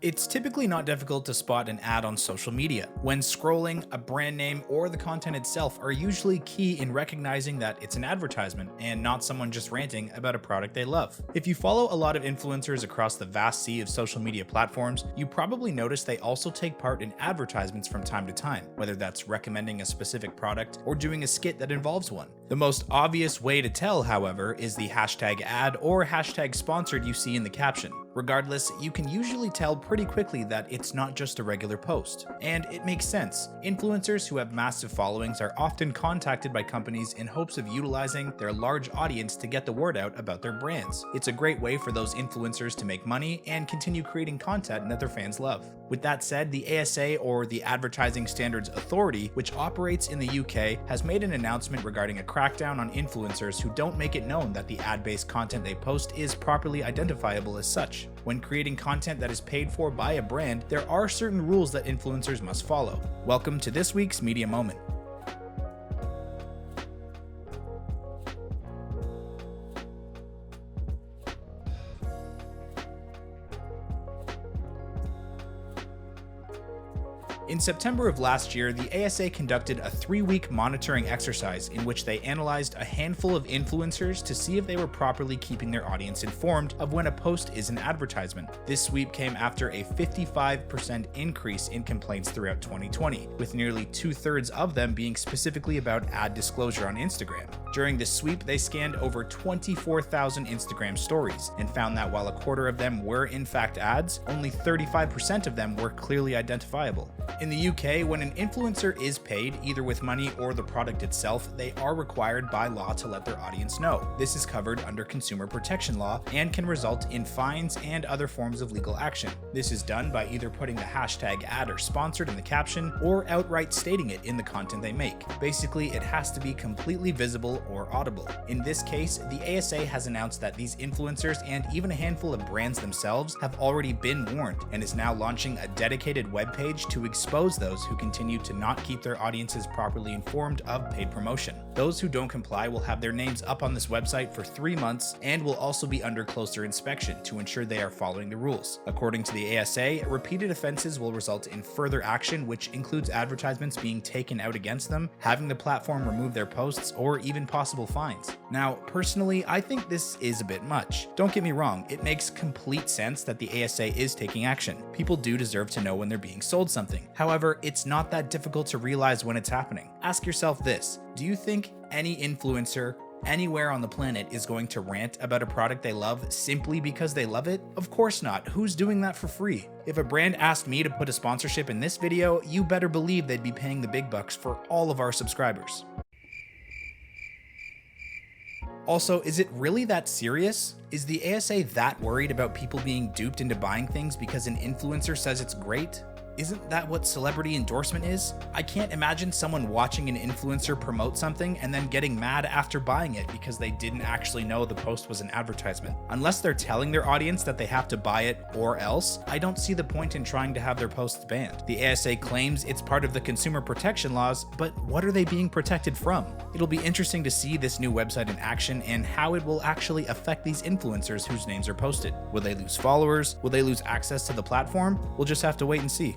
It's typically not difficult to spot an ad on social media. When scrolling, a brand name or the content itself are usually key in recognizing that it's an advertisement and not someone just ranting about a product they love. If you follow a lot of influencers across the vast sea of social media platforms, you probably notice they also take part in advertisements from time to time, whether that's recommending a specific product or doing a skit that involves one. The most obvious way to tell, however, is the hashtag ad or hashtag sponsored you see in the caption. Regardless, you can usually tell pretty quickly that it's not just a regular post. And it makes sense. Influencers who have massive followings are often contacted by companies in hopes of utilizing their large audience to get the word out about their brands. It's a great way for those influencers to make money and continue creating content that their fans love. With that said, the ASA, or the Advertising Standards Authority, which operates in the UK, has made an announcement regarding a crackdown on influencers who don't make it known that the ad-based content they post is properly identifiable as such. When creating content that is paid for by a brand, there are certain rules that influencers must follow. Welcome to this week's Media Moment. In September of last year, the ASA conducted a 3-week monitoring exercise in which they analyzed a handful of influencers to see if they were properly keeping their audience informed of when a post is an advertisement. This sweep came after a 55% increase in complaints throughout 2020, with nearly 2/3 of them being specifically about ad disclosure on Instagram. During this sweep, they scanned over 24,000 Instagram stories and found that while a quarter of them were in fact ads, only 35% of them were clearly identifiable. In the UK, when an influencer is paid, either with money or the product itself, they are required by law to let their audience know. This is covered under consumer protection law and can result in fines and other forms of legal action. This is done by either putting the hashtag ad or sponsored in the caption or outright stating it in the content they make. Basically, it has to be completely visible or audible. In this case, the ASA has announced that these influencers and even a handful of brands themselves have already been warned and is now launching a dedicated webpage to expose those who continue to not keep their audiences properly informed of paid promotion. Those who don't comply will have their names up on this website for 3 months and will also be under closer inspection to ensure they are following the rules. According to the ASA, repeated offenses will result in further action, which includes advertisements being taken out against them, having the platform remove their posts, or even possible fines. Now, personally, I think this is a bit much. Don't get me wrong, it makes complete sense that the ASA is taking action. People do deserve to know when they're being sold something. However, it's not that difficult to realize when it's happening. Ask yourself this: do you think any influencer anywhere on the planet is going to rant about a product they love simply because they love it? Of course not. Who's doing that for free? If a brand asked me to put a sponsorship in this video, you better believe they'd be paying the big bucks for all of our subscribers. Also, is it really that serious? Is the ASA that worried about people being duped into buying things because an influencer says it's great? Isn't that what celebrity endorsement is? I can't imagine someone watching an influencer promote something and then getting mad after buying it because they didn't actually know the post was an advertisement. Unless they're telling their audience that they have to buy it or else, I don't see the point in trying to have their posts banned. The ASA claims it's part of the consumer protection laws, but what are they being protected from? It'll be interesting to see this new website in action and how it will actually affect these influencers whose names are posted. Will they lose followers? Will they lose access to the platform? We'll just have to wait and see.